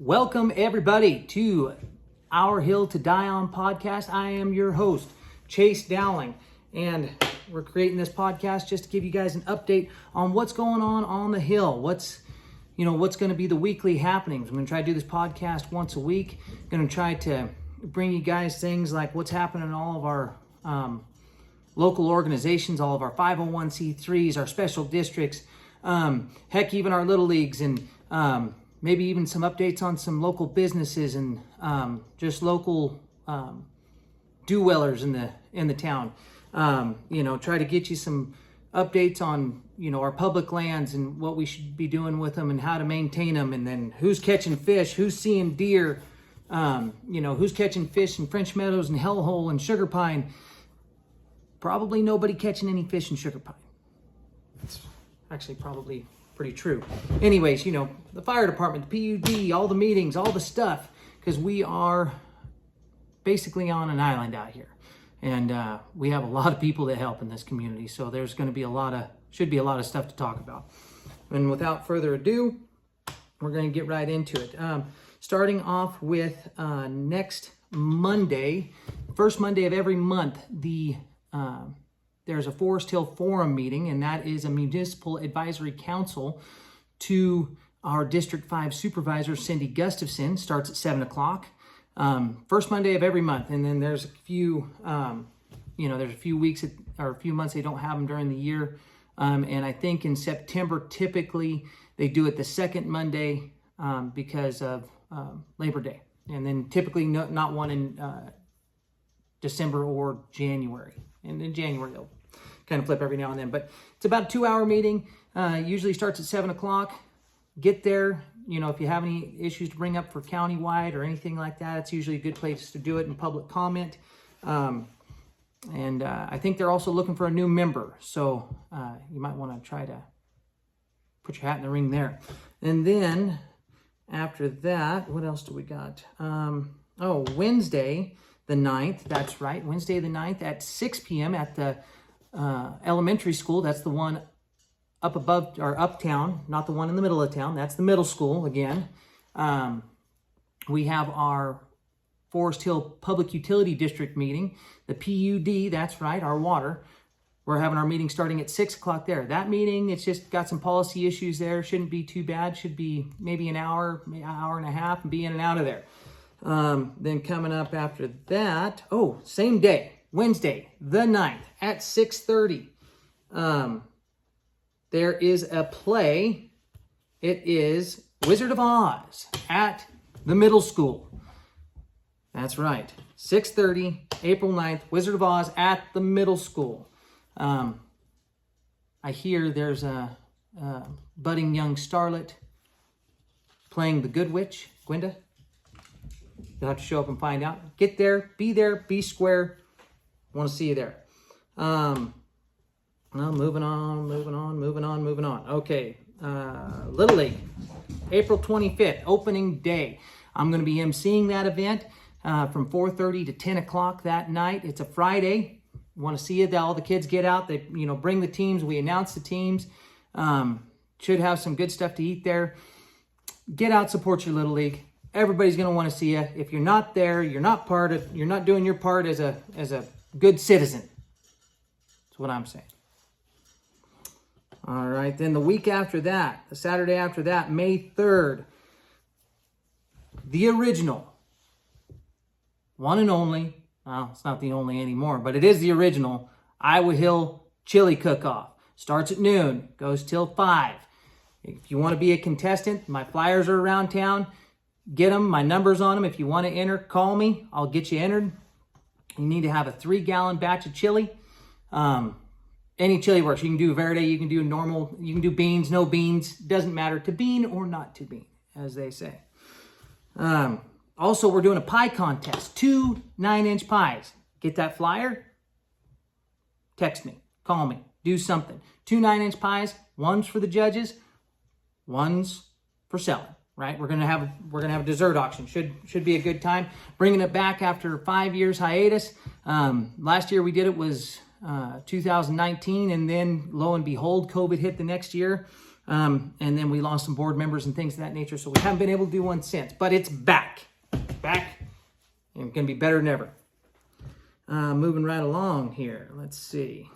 Welcome everybody to Our Hill to Die On podcast. I am your host, Chase Dowling, and we're creating this podcast just to give you guys an update on what's going on the hill. What's going to be the weekly happenings. I'm going to try to do this podcast once a week. I'm going to try to bring you guys things like what's happening in all of our local organizations, all of our 501c3s, our special districts, heck, even our little leagues, and maybe even some updates on some local businesses and just local do-wellers in the town. Try to get you some updates on our public lands and what we should be doing with them and how to maintain them, and then who's catching fish, who's seeing deer, who's catching fish in French Meadows and Hellhole and Sugar Pine. Probably nobody catching any fish in Sugar Pine. That's actually probably pretty true. Anyways, the fire department, the PUD, all the meetings, all the stuff, because we are basically on an island out here. And we have a lot of people that help in this community. So there's going to be should be a lot of stuff to talk about. And without further ado, we're going to get right into it. Starting off with next Monday, first Monday of every month, there's a Foresthill Forum meeting, and that is a municipal advisory council to our District 5 supervisor, Cindy Gustafson. Starts at 7 o'clock. First Monday of every month. And then there's a few, there's a few weeks or a few months they don't have them during the year. And I think in September, typically they do it the second Monday because of Labor Day. And then typically not one in December or January. And in January, they'll kind of flip every now and then. But it's about a 2-hour meeting. Usually starts at 7 o'clock. Get there. If you have any issues to bring up for countywide or anything like that, it's usually a good place to do it in public comment. And I think they're also looking for a new member. So you might want to try to put your hat in the ring there. And then after that, what else do we got? Wednesday the 9th, that's right, Wednesday the 9th at 6 p.m. at the elementary school. That's the one up above or uptown, not the one in the middle of town. That's the middle school again. We have our Foresthill Public Utility District meeting, the PUD, that's right, our water. We're having our meeting starting at 6 o'clock there. That meeting, it's just got some policy issues there. Shouldn't be too bad. Should be maybe an hour and a half, and be in and out of there. Then coming up after that, same day, Wednesday, the 9th at 6:30. There is a play. It is Wizard of Oz at the middle school. That's right. 6:30, April 9th, Wizard of Oz at the middle school. I hear there's a budding young starlet playing the Good Witch, Gwenda. You'll have to show up and find out. Get there, be square. Want to see you there. Moving on. Okay, Little League, April 25th, opening day. I'm going to be emceeing that event from 4:30 to 10 o'clock that night. It's a Friday. Want to see it. All the kids get out. They, bring the teams. We announce the teams. Should have some good stuff to eat there. Get out, support your Little League. Everybody's going to want to see you. If you're not there, you're not doing your part as a good citizen. That's what I'm saying. All right, then the week after that, the Saturday after that, May 3rd, the original, one and only, well, it's not the only anymore, but it is the original, Iowa Hill Chili Cook-Off. Starts at noon, goes till 5. If you want to be a contestant, my flyers are around town. Get them, my number's on them. If you want to enter, call me. I'll get you entered. You need to have a 3-gallon batch of chili. Any chili works. You can do verde, you can do normal, you can do beans, no beans. Doesn't matter, to bean or not to bean, as they say. Also, we're doing a pie contest. 2 9-inch pies. Get that flyer? Text me, call me, do something. 2 9-inch pies. One's for the judges, one's for selling. Right, we're gonna have a dessert auction. Should be a good time. Bringing it back after 5 years hiatus. Last year we did it was 2019, and then lo and behold, COVID hit the next year. And then we lost some board members and things of that nature, so we haven't been able to do one since. But it's back. Back. And going to be better than ever. Moving right along here. Let's see.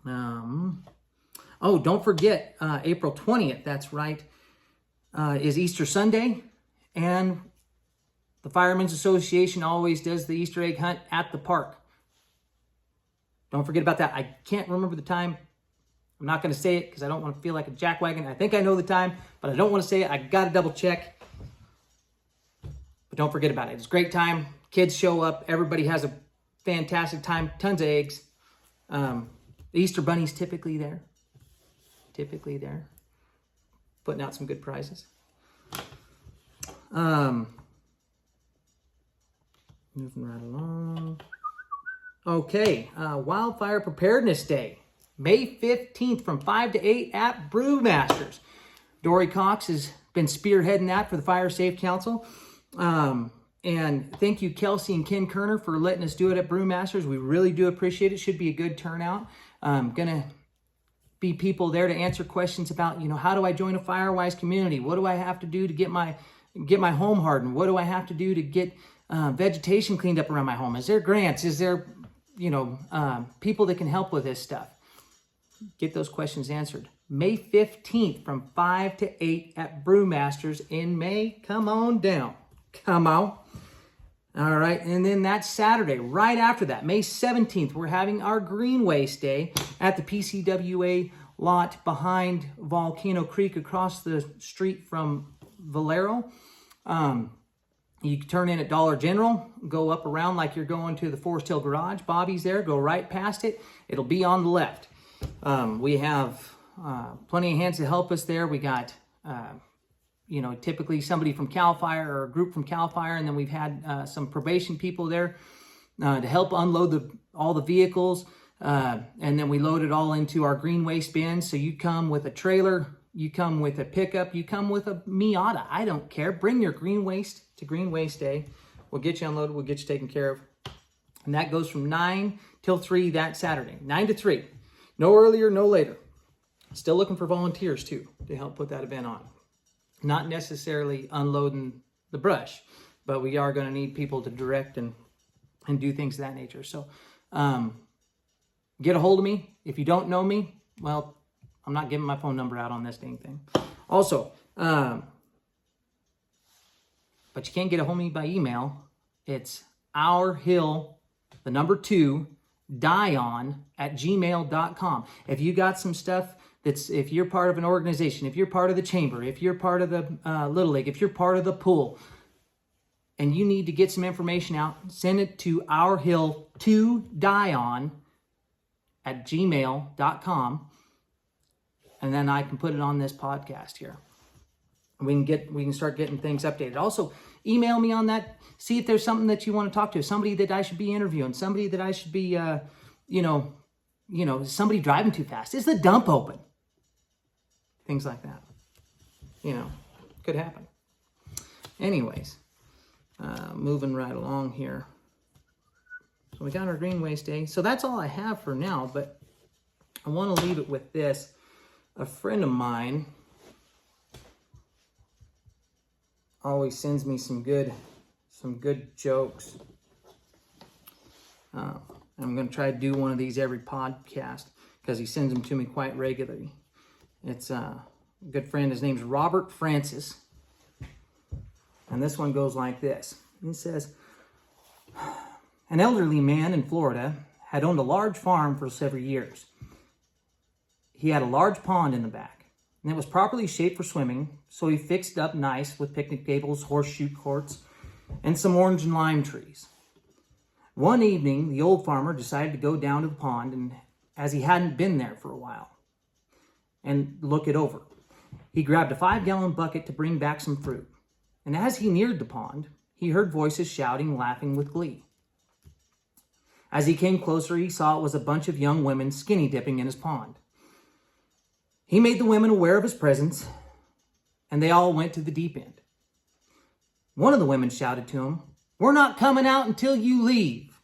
Oh, don't forget, April 20th, that's right, is Easter Sunday. And the Firemen's Association always does the Easter egg hunt at the park. Don't forget about that. I can't remember the time. I'm not going to say it because I don't want to feel like a jackwagon. I think I know the time, but I don't want to say it. I got to double check. But don't forget about it. It's a great time. Kids show up. Everybody has a fantastic time. Tons of eggs. The Easter Bunny's typically there. Putting out some good prizes. Moving right along. Okay, Wildfire Preparedness Day, May 15th from 5 to 8 at Brewmasters. Dory Cox has been spearheading that for the Fire Safe Council. And thank you, Kelsey and Ken Kerner, for letting us do it at Brewmasters. We really do appreciate it. Should be a good turnout. Gonna be people there to answer questions about, how do I join a Firewise community? What do I have to do to get my home hardened? What do I have to do to get vegetation cleaned up around my home? Is there grants? Is there, people that can help with this stuff? Get those questions answered. May 15th from 5 to 8 at Brewmasters in May. Come on down. Come on. All right, and then that Saturday, right after that, May 17th, we're having our Green Waste Day at the PCWA lot behind Volcano Creek across the street from Valero. You can turn in at Dollar General, go up around like you're going to the Foresthill garage. Bobby's there, go right past it. It'll be on the left. We have plenty of hands to help us there. We got typically somebody from CAL FIRE or a group from CAL FIRE, and then we've had some probation people there to help unload all the vehicles, and then we load it all into our green waste bins. So you come with a trailer, you come with a pickup, you come with a Miata. I don't care. Bring your green waste to Green Waste Day. We'll get you unloaded. We'll get you taken care of. And that goes from 9 till 3 that Saturday. 9 to 3. No earlier, no later. Still looking for volunteers, too, to help put that event on. Not necessarily unloading the brush, but we are going to need people to direct and do things of that nature. So get a hold of me. If you don't know me, well, I'm not giving my phone number out on this dang thing. Also, but you can't get a hold of me by email. It's ourhill2dion@gmail.com. If you got some stuff if you're part of an organization, if you're part of the chamber, if you're part of the Little League, if you're part of the pool, and you need to get some information out, send it to ourhill2dion@gmail.com, and then I can put it on this podcast here. We can start getting things updated. Also, email me on that. See if there's something that you want to talk to. Somebody that I should be interviewing. Somebody that I should be, somebody driving too fast. Is the dump open? Things like that. Could happen. Anyways, moving right along here. So we got our Green Waste Day. So that's all I have for now, but I want to leave it with this. A friend of mine always sends me some good jokes. I'm going to try to do one of these every podcast because he sends them to me quite regularly. It's a good friend. His name's Robert Francis. And this one goes like this. It says, an elderly man in Florida had owned a large farm for several years. He had a large pond in the back, and it was properly shaped for swimming, so he fixed it up nice with picnic tables, horseshoe courts, and some orange and lime trees. One evening, the old farmer decided to go down to the pond, and as he hadn't been there for a while, and look it over. He grabbed a 5-gallon bucket to bring back some fruit. And as he neared the pond, he heard voices shouting, laughing with glee. As he came closer, he saw it was a bunch of young women skinny dipping in his pond. He made the women aware of his presence, and they all went to the deep end. One of the women shouted to him, "We're not coming out until you leave."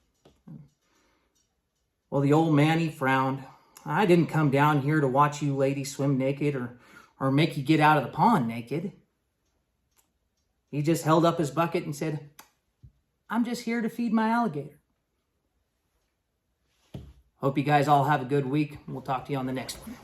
Well, the old man, he frowned. "I didn't come down here to watch you ladies swim naked or or make you get out of the pond naked. He just held up his bucket and said, I'm just here to feed my alligator. Hope you guys all have a good week. We'll talk to you on the next one.